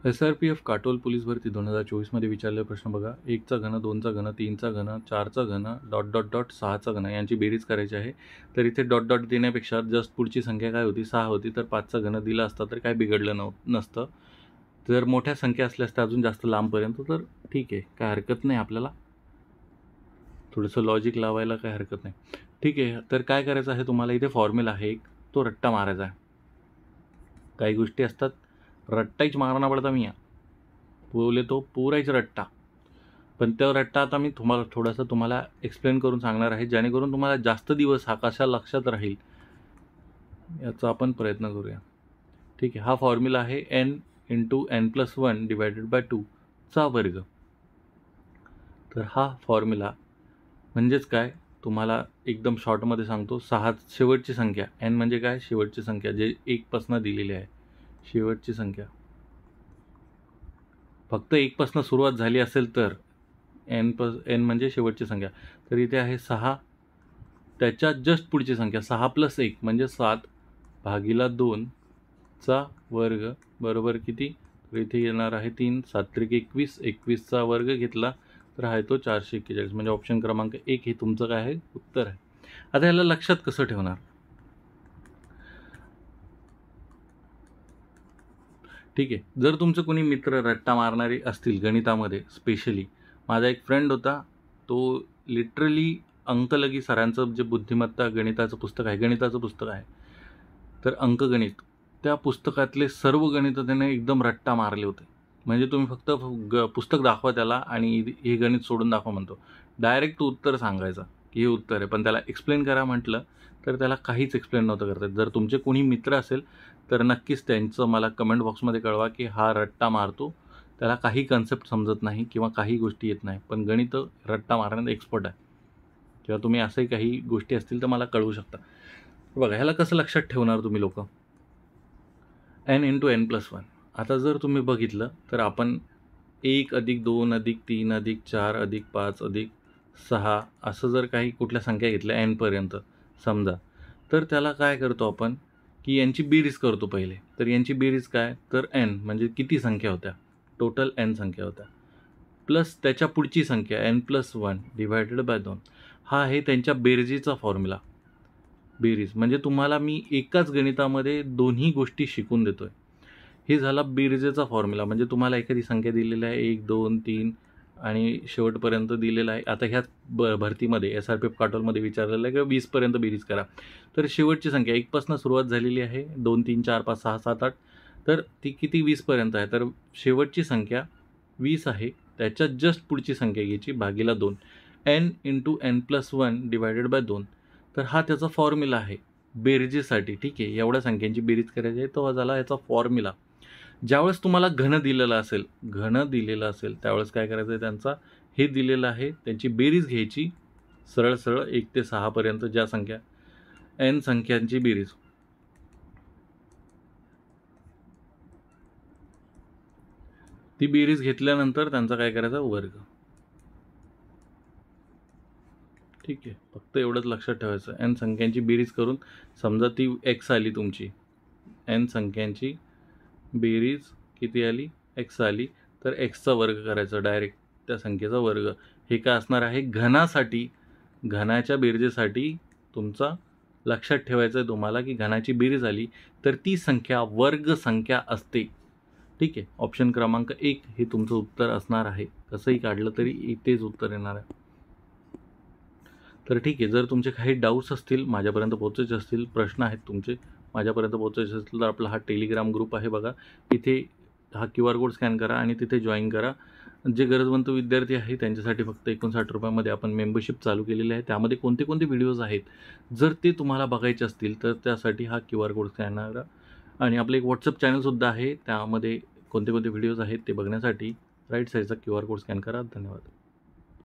SRPF Katol police भरती 2024मध्ये विचारलेला प्रश्न बघा. 1चा घन, 2चा घन, 3चा घन, 4चा घन, डॉट डॉट डॉट 6चा घन यांची बेरीज करायची आहे. तर इथे डॉट डॉट देण्यापेक्षा जस्ट पुढची संख्या काय होती, 6 होती. तर 5चा घन दिला असता तर काय बिघडलं नसतं. जर मोठ्या संख्या असल्या असत्या अजून जास्त लांबपर्यंत तर ठीक आहे, काय हरकत नाही. आपल्याला थोडंसं लॉजिक लावायला काय हरकत नाही. ठीक आहे, तर काय करायचं आहे तुम्हाला, इथे फॉर्म्युला आहे एक, तो रट्टा मारायचा आहे. काही गोष्टी असतात रट्टाच मारना पडता मी बोले तो पूराच रट्टा. पण त्या रट्टा आता मी तुम्हाला एक्सप्लेन करून सांगणार आहे, जेणेकरून तुम्हाला जास्त दिवस हा कशा लक्षात राहील याचा आपण प्रयत्न करूया. ठीक आहे, हा फॉर्म्युला आहे n × n+1 डिवायडेड बाय 2 चा वर्ग. तर हा फॉर्म्युला म्हणजेच काय तुम्हाला एकदम शॉर्टमध्ये सांगतो. 6 शेवटची संख्या, n म्हणजे काय, शेवटची संख्या जे 1 पासून दिलेली आहे. शेवटची संख्या फक्त 1 पासून सुरुवात झाली असेल तर n म्हणजे शेवटची संख्या. तर इथे आहे 6, त्याच्या जस्ट पुढची संख्या 6 + 1 म्हणजे 7/2 चा वर्ग बरोबर किती. तर इथे येणार आहे 3, 7 × 21, 21चा वर्ग घेतला तर आहे तो 441. म्हणजे ऑप्शन क्रमांक 1 हे तुमचं काय आहे, उत्तर आहे. आता याला लक्षात कसं ठेवणार. ठीक आहे, जर तुमचं कोणी मित्र रट्टा मारणारे असतील गणितामध्ये, स्पेशली माझा एक फ्रेंड होता, तो लिटरली अंकलगी सरांचं जे बुद्धिमत्ता गणिताचं पुस्तक आहे, गणिताचं पुस्तक आहे, तर अंकगणित, त्या पुस्तकातले सर्व गणित त्याने एकदम रट्टा मारले होते. म्हणजे तुम्ही फक्त पुस्तक दाखवा त्याला आणि हे गणित सोडून दाखवा म्हणतो, डायरेक्ट उत्तर सांगायचा की हे उत्तर आहे. पण त्याला एक्सप्लेन करा म्हटलं तर त्याला काहीच एक्सप्लेन नव्हतं करता. जर तुमचे कोणी मित्र असेल तर नक्कीच त्यांचं मला कमेंट बॉक्समध्ये कळवा की हा रट्टा मारतो, त्याला काही कन्सेप्ट समजत नाही किंवा काही गोष्टी येत नाही, पण गणित रट्टा मारण्यात एक्सपर्ट आहे. किंवा तुम्ही असंही काही गोष्टी असतील तर मला कळवू शकता. बघा, ह्याला कसं लक्षात ठेवणार तुम्ही लोक, n × n+1. आता जर तुम्ही बघितलं तर आपण 1 + 2 + 3 + 4 + 5 + 6 असं जर काही कुठल्या संख्या घेतल्या n पर्यंत समजा, तर त्याला काय करतो आपण की यांची बेरीज करतो पहिले. तर यांची बेरीज काय, तर n म्हणजे किती संख्या होत्या, टोटल n संख्या होत्या, प्लस त्याच्या पुढची संख्या n+1 डिवायडेड बाय 2. हा आहे त्यांच्या बेरजेचा फॉर्म्युला. बेरीज म्हणजे तुम्हाला मी एकाच गणितामध्ये दोन्ही गोष्टी शिकून देतोय. हे झाला बेरजेचा फॉर्म्युला. म्हणजे तुम्हाला एखादी संख्या दिलेली आहे 1, 2, 3 आणि शेवटपर्यंत दिलेला आहे. आता ह्याच भरतीमध्ये SRPF काटोलमध्ये विचारलेलं आहे की 20 पर्यंत बेरीज करा. तर शेवटची संख्या 1 पासून सुरुवात झालेली आहे, 2, 3, 4, 5, 6, 7, 8, तर ती किती 20 पर्यंत आहे. तर शेवटची संख्या 20 आहे, त्याच्यात जस्ट पुढची संख्या घ्यायची भागीला 2, n × n+1 डिवायडेड बाय 2. तर हा त्याचा फॉर्म्युला आहे बेरजेसाठी. ठीक आहे, एवढ्या संख्यांची बेरीज करायची आहे, तो झाला याचा फॉर्म्युला. ज्यावेळेस तुम्हाला घन दिलेलं असेल त्यावेळेस काय करायचं आहे, त्यांचा हे दिलेलं आहे त्यांची बेरीज घ्यायची, सरळ सरळ 1 ते 6 पर्यंत ज्या संख्या n संख्यांची बेरीज, ती बेरीज घेतल्यानंतर त्यांचा काय करायचा, वर्ग. ठीक आहे, फक्त एवढंच लक्षात ठेवायचं. n संख्यांची बेरीज करून समजा ती x आली तुमची, n संख्यांची बेरीज किती आली, x आली, तर xचा वर्ग करायचा डायरेक्ट, त्या संख्येचा वर्ग. हे काय असणार आहे, घनासाठी, घनाच्या बेरजेसाठी तुमचा लक्षात ठेवायचं आहे तुम्हाला की घनाची बेरीज आली तर ती संख्या वर्ग संख्या असते. ठीक आहे, ऑप्शन क्रमांक 1 हे तुमचं उत्तर असणार आहे. कसंही काढलं तरी इथेच उत्तर येणार आहे. तर ठीक आहे, जर तुमचे काही डाऊट्स असतील, माझ्यापर्यंत पोहोचायचे असतील, प्रश्न आहेत तुमचे माझ्यापर्यंत पोहोचायचे असतील, तर आपला हा टेलिग्राम ग्रुप आहे बघा, तिथे हा QR कोड स्कॅन करा आणि तिथे जॉईन करा. जे गरजवंत विद्यार्थी आहे त्यांच्यासाठी फक्त 59 रुपयामध्ये आपण मेंबरशिप चालू केलेली आहे. त्यामध्ये कोणते कोणते व्हिडिओज आहेत, जर ते तुम्हाला बघायचे असतील तर त्यासाठी हा QR कोड स्कॅन करा. आणि आपलं एक व्हॉट्सअप चॅनलसुद्धा आहे, त्यामध्ये कोणते कोणते व्हिडिओज आहेत ते बघण्यासाठी राईट साईडचा QR कोड स्कॅन करा. धन्यवाद.